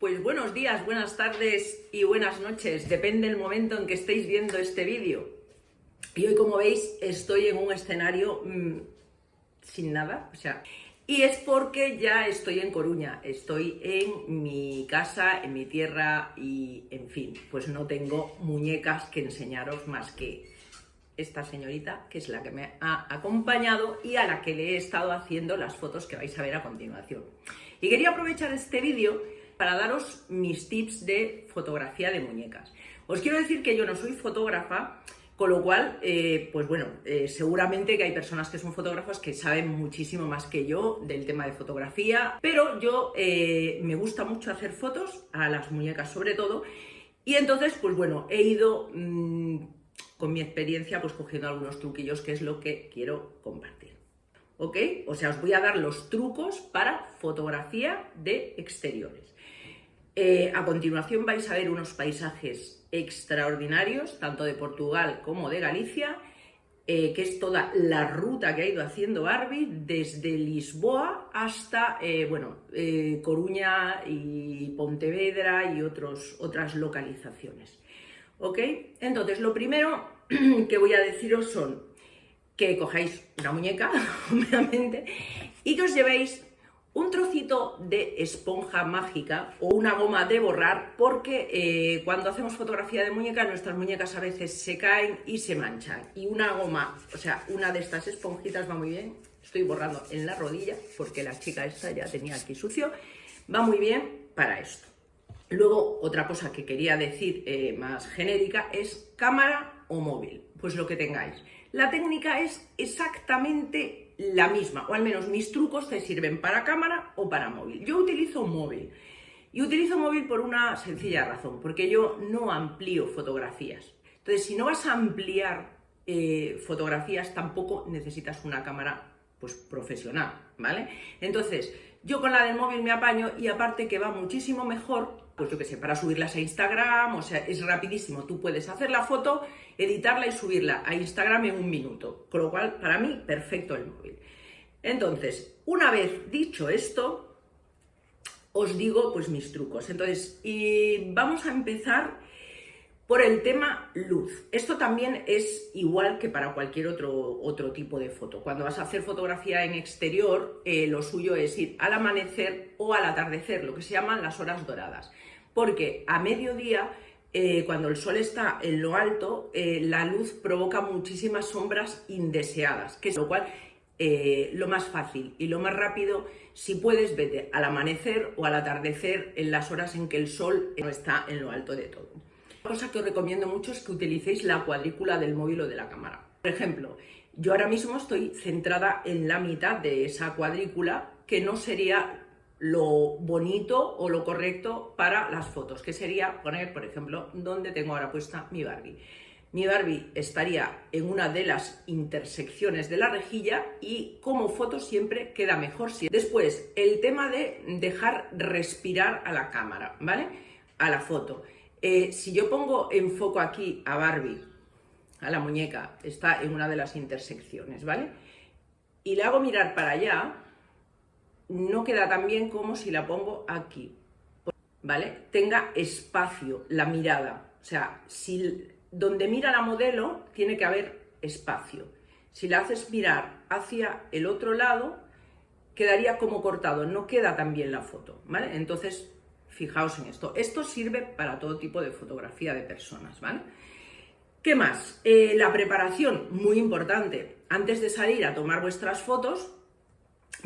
Pues buenos días, buenas tardes y buenas noches, depende del momento en que estéis viendo este vídeo. Y hoy, como veis, estoy en un escenario sin nada, y es porque ya estoy en Coruña, estoy en mi casa, en mi tierra y, en fin, pues no tengo muñecas que enseñaros más que esta señorita, que es la que me ha acompañado y a la que le he estado haciendo las fotos que vais a ver a continuación. Y quería aprovechar este vídeo para daros mis tips de fotografía de muñecas. Os quiero decir que yo no soy fotógrafa, con lo cual, seguramente que hay personas que son fotógrafas que saben muchísimo más que yo del tema de fotografía, pero yo me gusta mucho hacer fotos, a las muñecas sobre todo, y entonces, pues bueno, he ido con mi experiencia pues cogiendo algunos truquillos, que es lo que quiero compartir. ¿Ok? O sea, os voy a dar los trucos para fotografía de exteriores. A continuación vais a ver unos paisajes extraordinarios, tanto de Portugal como de Galicia, que es toda la ruta que ha ido haciendo Barbie, desde Lisboa hasta Coruña y Pontevedra y otras localizaciones. ¿Ok? Entonces, lo primero que voy a deciros son que cojáis una muñeca, obviamente, y que os llevéis un trocito de esponja mágica o una goma de borrar, porque cuando hacemos fotografía de muñecas, nuestras muñecas a veces se caen y se manchan. Y una goma, o sea, una de estas esponjitas va muy bien. Estoy borrando en la rodilla porque la chica esta ya tenía aquí sucio. Va muy bien para esto. Luego, otra cosa que quería decir más genérica es cámara o móvil, pues lo que tengáis. La técnica es exactamente la misma, o al menos mis trucos te sirven para cámara o para móvil. Yo utilizo móvil, y utilizo móvil por una sencilla razón, porque yo no amplío fotografías. Entonces, si no vas a ampliar fotografías, tampoco necesitas una cámara pues profesional, ¿vale? Entonces, yo con la del móvil me apaño, y aparte que va muchísimo mejor, pues yo qué sé, para subirlas a Instagram, o sea, es rapidísimo. Tú puedes hacer la foto, editarla y subirla a Instagram en 1 minuto, con lo cual, para mí, perfecto el móvil. Entonces, una vez dicho esto, os digo pues mis trucos. Entonces, y vamos a empezar por el tema luz. Esto también es igual que para cualquier otro tipo de foto. Cuando vas a hacer fotografía en exterior, lo suyo es ir al amanecer o al atardecer, lo que se llaman las horas doradas. Porque a mediodía, cuando el sol está en lo alto, la luz provoca muchísimas sombras indeseadas, que es lo cual lo más fácil y lo más rápido, si puedes, vete al amanecer o al atardecer en las horas en que el sol no está en lo alto de todo. Una cosa que os recomiendo mucho es que utilicéis la cuadrícula del móvil o de la cámara. Por ejemplo, yo ahora mismo estoy centrada en la mitad de esa cuadrícula, que no sería lo bonito o lo correcto para las fotos, que sería poner, por ejemplo, donde tengo ahora puesta mi Barbie. Mi Barbie estaría en una de las intersecciones de la rejilla, y como foto siempre queda mejor. Después, el tema de dejar respirar a la cámara, ¿vale? A la foto. Si yo pongo en foco aquí a Barbie, a la muñeca, está en una de las intersecciones, ¿vale? Y le hago mirar para allá, no queda tan bien como si la pongo aquí, ¿vale? Tenga espacio la mirada, o sea, donde mira la modelo tiene que haber espacio. Si la haces mirar hacia el otro lado, quedaría como cortado, no queda tan bien la foto, ¿vale? Entonces, fijaos en esto. Esto sirve para todo tipo de fotografía de personas, ¿vale? ¿Qué más? La preparación, muy importante. Antes de salir a tomar vuestras fotos,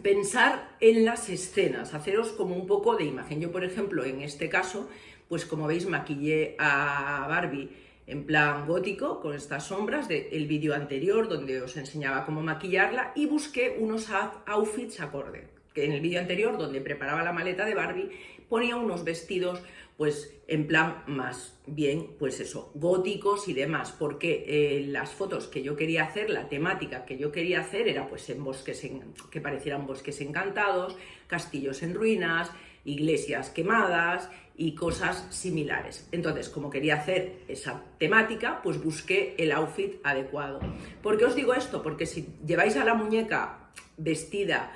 pensar en las escenas, haceros como un poco de imagen. Yo, por ejemplo, en este caso, pues como veis, maquillé a Barbie en plan gótico, con estas sombras del vídeo anterior, donde os enseñaba cómo maquillarla, y busqué unos outfits acorde. Que en el vídeo anterior, donde preparaba la maleta de Barbie, ponía unos vestidos pues en plan más bien, pues eso, góticos y demás, porque las fotos que yo quería hacer, la temática que yo quería hacer era pues en bosques, que parecieran bosques encantados, castillos en ruinas, iglesias quemadas y cosas similares. Entonces, como quería hacer esa temática, pues busqué el outfit adecuado. ¿Por qué os digo esto? Porque si lleváis a la muñeca vestida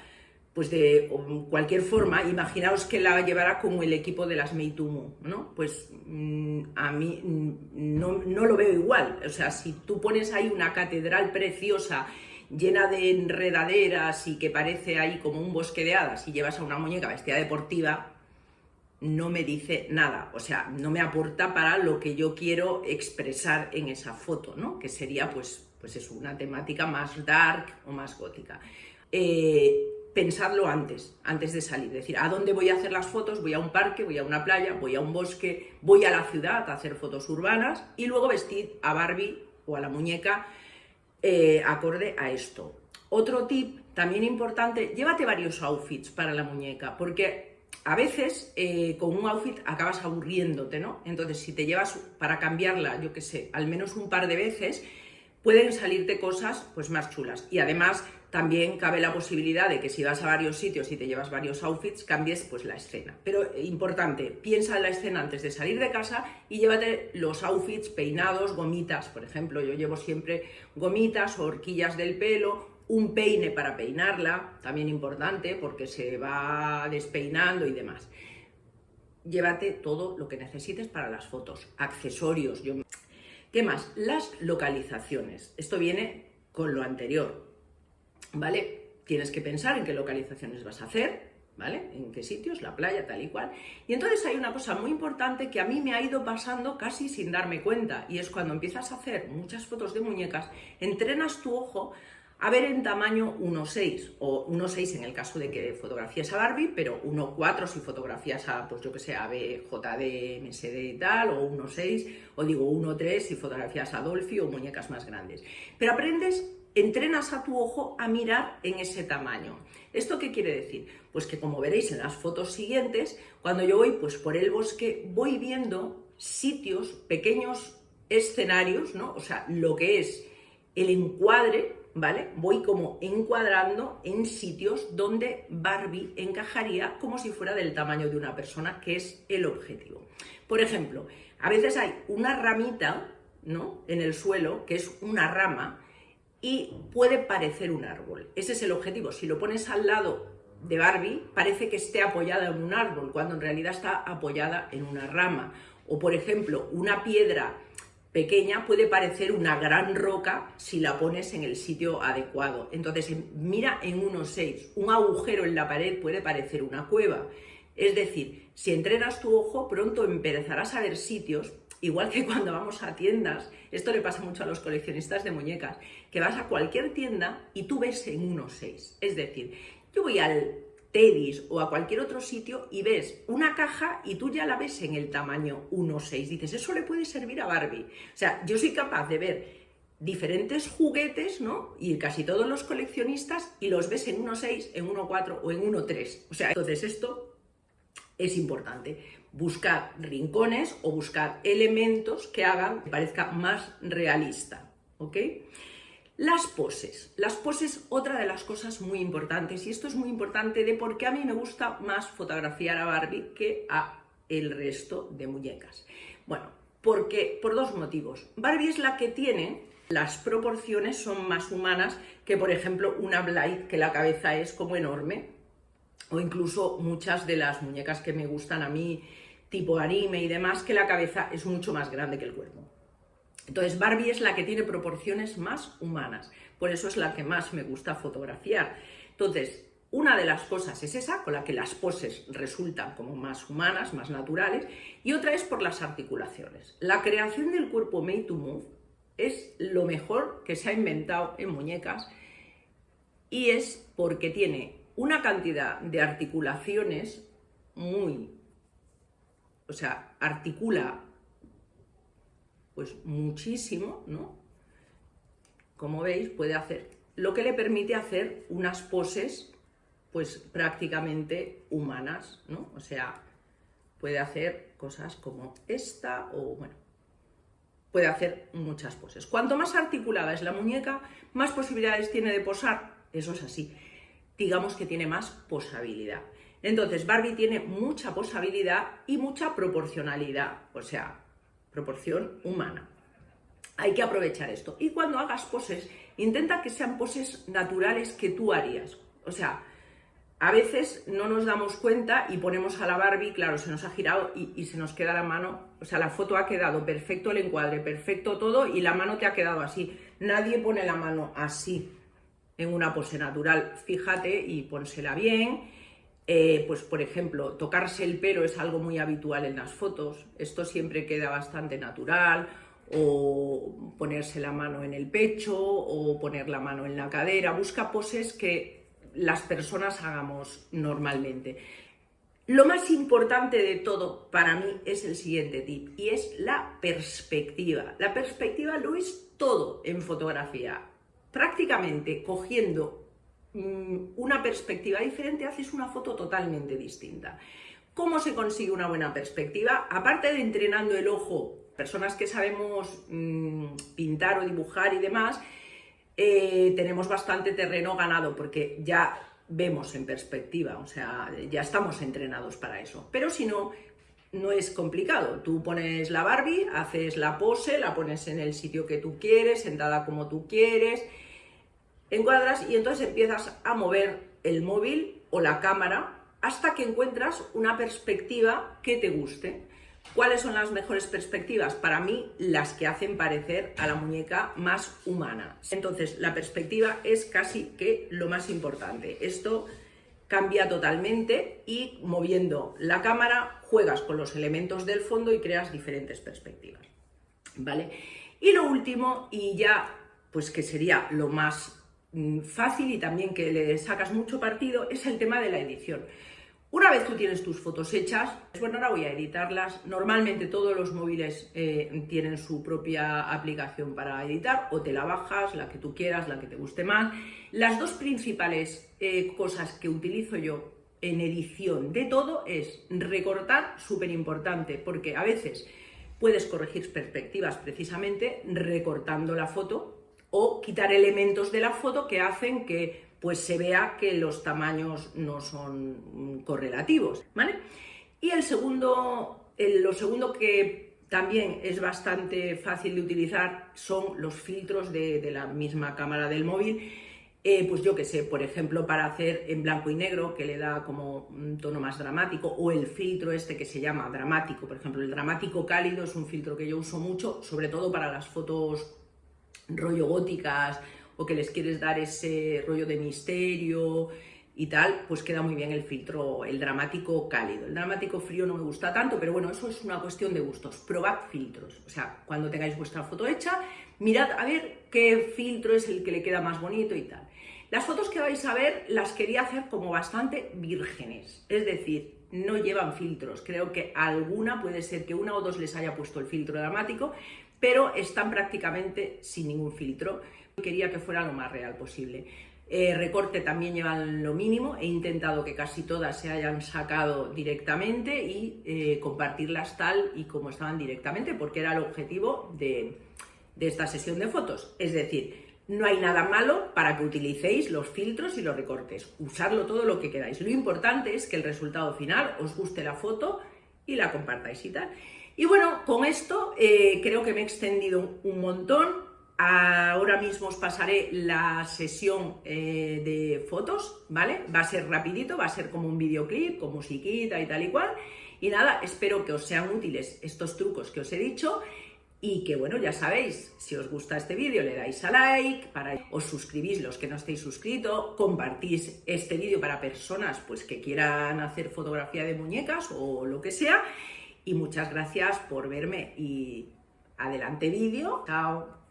pues de cualquier forma, imaginaos que la llevara como el equipo de las Meitumu, ¿no? Pues a mí no lo veo igual. O sea, si tú pones ahí una catedral preciosa, llena de enredaderas y que parece ahí como un bosque de hadas y llevas a una muñeca vestida deportiva, no me dice nada, o sea, no me aporta para lo que yo quiero expresar en esa foto, ¿no? Que sería pues es una temática más dark o más gótica. Pensadlo antes de salir, es decir, ¿a dónde voy a hacer las fotos? Voy a un parque, voy a una playa, voy a un bosque, voy a la ciudad a hacer fotos urbanas y luego vestir a Barbie o a la muñeca acorde a esto. Otro tip también importante, llévate varios outfits para la muñeca, porque a veces con un outfit acabas aburriéndote, ¿no? Entonces, si te llevas para cambiarla, yo qué sé, al menos un par de veces, pueden salirte cosas pues más chulas. Y además también cabe la posibilidad de que si vas a varios sitios y te llevas varios outfits, cambies pues la escena. Pero importante, piensa en la escena antes de salir de casa y llévate los outfits, peinados, gomitas. Por ejemplo, yo llevo siempre gomitas o horquillas del pelo, un peine para peinarla, también importante porque se va despeinando y demás. Llévate todo lo que necesites para las fotos, accesorios. ¿Qué más? Las localizaciones. Esto viene con lo anterior, ¿vale? Tienes que pensar en qué localizaciones vas a hacer, ¿vale? En qué sitios, la playa, tal y cual. Y entonces hay una cosa muy importante que a mí me ha ido pasando casi sin darme cuenta, y es cuando empiezas a hacer muchas fotos de muñecas, entrenas tu ojo a ver en tamaño 1.6 o 1.6 en el caso de que fotografías a Barbie, pero 1.4 si fotografías a, pues yo que sé, a BJD, MSD y tal, o 1.6, o digo 1.3 si fotografías a Dolphy o muñecas más grandes. Pero entrenas a tu ojo a mirar en ese tamaño. ¿Esto qué quiere decir? Pues que como veréis en las fotos siguientes, cuando yo voy pues por el bosque, voy viendo sitios, pequeños escenarios, ¿no? O sea, lo que es el encuadre, ¿vale? Voy como encuadrando en sitios donde Barbie encajaría como si fuera del tamaño de una persona, que es el objetivo. Por ejemplo, a veces hay una ramita, ¿no?, en el suelo, que es una rama, y puede parecer un árbol. Ese es el objetivo. Si lo pones al lado de Barbie, parece que esté apoyada en un árbol, cuando en realidad está apoyada en una rama. O, por ejemplo, una piedra pequeña puede parecer una gran roca si la pones en el sitio adecuado. Entonces, mira en 1.6. Un agujero en la pared puede parecer una cueva. Es decir, si entrenas tu ojo, pronto empezarás a ver sitios, igual que cuando vamos a tiendas. Esto le pasa mucho a los coleccionistas de muñecas, que vas a cualquier tienda y tú ves en 1.6. Es decir, yo voy al Teddy's o a cualquier otro sitio y ves una caja y tú ya la ves en el tamaño 1.6. Dices, eso le puede servir a Barbie. O sea, yo soy capaz de ver diferentes juguetes, ¿no? Y casi todos los coleccionistas, y los ves en 1.6, en 1.4 o en 1.3. O sea, entonces esto es importante. Buscar rincones o buscar elementos que hagan que parezca más realista, ¿ok? Las poses, otra de las cosas muy importantes, y esto es muy importante de por qué a mí me gusta más fotografiar a Barbie que a el resto de muñecas. Bueno, porque por dos motivos. Barbie es la que tiene, las proporciones son más humanas que, por ejemplo, una Blythe, que la cabeza es como enorme, o incluso muchas de las muñecas que me gustan a mí, tipo anime y demás, que la cabeza es mucho más grande que el cuerpo. Entonces Barbie es la que tiene proporciones más humanas, por eso es la que más me gusta fotografiar. Entonces, una de las cosas es esa, con la que las poses resultan como más humanas, más naturales, y otra es por las articulaciones. La creación del cuerpo made to move es lo mejor que se ha inventado en muñecas, y es porque tiene una cantidad de articulaciones o sea, articula pues muchísimo, ¿no? Como veis, puede hacer, lo que le permite hacer unas poses pues prácticamente humanas, ¿no? O sea, puede hacer cosas como esta, o bueno, puede hacer muchas poses. Cuanto más articulada es la muñeca, más posibilidades tiene de posar. Eso es así. Digamos que tiene más posabilidad. Entonces, Barbie tiene mucha posabilidad y mucha proporcionalidad, o sea, proporción humana. Hay que aprovechar esto. Y cuando hagas poses, intenta que sean poses naturales que tú harías. O sea, a veces no nos damos cuenta y ponemos a la Barbie, claro, se nos ha girado y se nos queda la mano, o sea, la foto ha quedado perfecto, el encuadre, perfecto todo, y la mano te ha quedado así. Nadie pone la mano así en una pose natural, fíjate y pónsela bien. Pues por ejemplo, tocarse el pelo es algo muy habitual en las fotos, esto siempre queda bastante natural, o ponerse la mano en el pecho, o poner la mano en la cadera. Busca poses que las personas hagamos normalmente. Lo más importante de todo para mí es el siguiente tip, y es la perspectiva. La perspectiva lo es todo en fotografía. Prácticamente cogiendo una perspectiva diferente haces una foto totalmente distinta. ¿Cómo se consigue una buena perspectiva? Aparte de entrenando el ojo, personas que sabemos pintar o dibujar y demás, tenemos bastante terreno ganado porque ya vemos en perspectiva, o sea, ya estamos entrenados para eso. Pero si no, no es complicado. Tú pones la Barbie, haces la pose, la pones en el sitio que tú quieres, sentada como tú quieres, encuadras y entonces empiezas a mover el móvil o la cámara hasta que encuentras una perspectiva que te guste. ¿Cuáles son las mejores perspectivas? Para mí, las que hacen parecer a la muñeca más humana. Entonces, la perspectiva es casi que lo más importante. Esto cambia totalmente y moviendo la cámara juegas con los elementos del fondo y creas diferentes perspectivas, ¿vale? Y lo último, y ya pues que sería lo más fácil y también que le sacas mucho partido, es el tema de la edición. Una vez tú tienes tus fotos hechas, bueno, ahora voy a editarlas. Normalmente todos los móviles tienen su propia aplicación para editar, o te la bajas, la que tú quieras, la que te guste más. Las dos principales cosas que utilizo yo en edición de todo es recortar, súper importante, porque a veces puedes corregir perspectivas precisamente recortando la foto, o quitar elementos de la foto que hacen que pues se vea que los tamaños no son correlativos, ¿vale? Y lo segundo que también es bastante fácil de utilizar son los filtros de la misma cámara del móvil. Pues yo que sé, por ejemplo, para hacer en blanco y negro, que le da como un tono más dramático, o el filtro este que se llama dramático, por ejemplo, el dramático cálido es un filtro que yo uso mucho, sobre todo para las fotos rollo góticas, o que les quieres dar ese rollo de misterio y tal, pues queda muy bien el filtro, el dramático cálido. El dramático frío no me gusta tanto, pero bueno, eso es una cuestión de gustos. Probad filtros, o sea, cuando tengáis vuestra foto hecha, mirad a ver qué filtro es el que le queda más bonito y tal. Las fotos que vais a ver las quería hacer como bastante vírgenes, es decir, no llevan filtros. Creo que alguna, puede ser que una o dos les haya puesto el filtro dramático, pero están prácticamente sin ningún filtro. Quería que fuera lo más real posible. Recorte también llevan lo mínimo, he intentado que casi todas se hayan sacado directamente y compartirlas tal y como estaban directamente, porque era el objetivo de esta sesión de fotos. Es decir, no hay nada malo para que utilicéis los filtros y los recortes, usarlo todo lo que queráis. Lo importante es que el resultado final os guste la foto y la compartáis y tal. Y bueno, con esto creo que me he extendido un montón. Ahora mismo os pasaré la sesión de fotos, ¿vale? Va a ser rapidito, va a ser como un videoclip, con musiquita y tal y cual. Y nada, espero que os sean útiles estos trucos que os he dicho y que, bueno, ya sabéis, si os gusta este vídeo le dais a like, os suscribís los que no estéis suscritos, compartís este vídeo para personas pues, que quieran hacer fotografía de muñecas o lo que sea. Y muchas gracias por verme y adelante vídeo. Chao.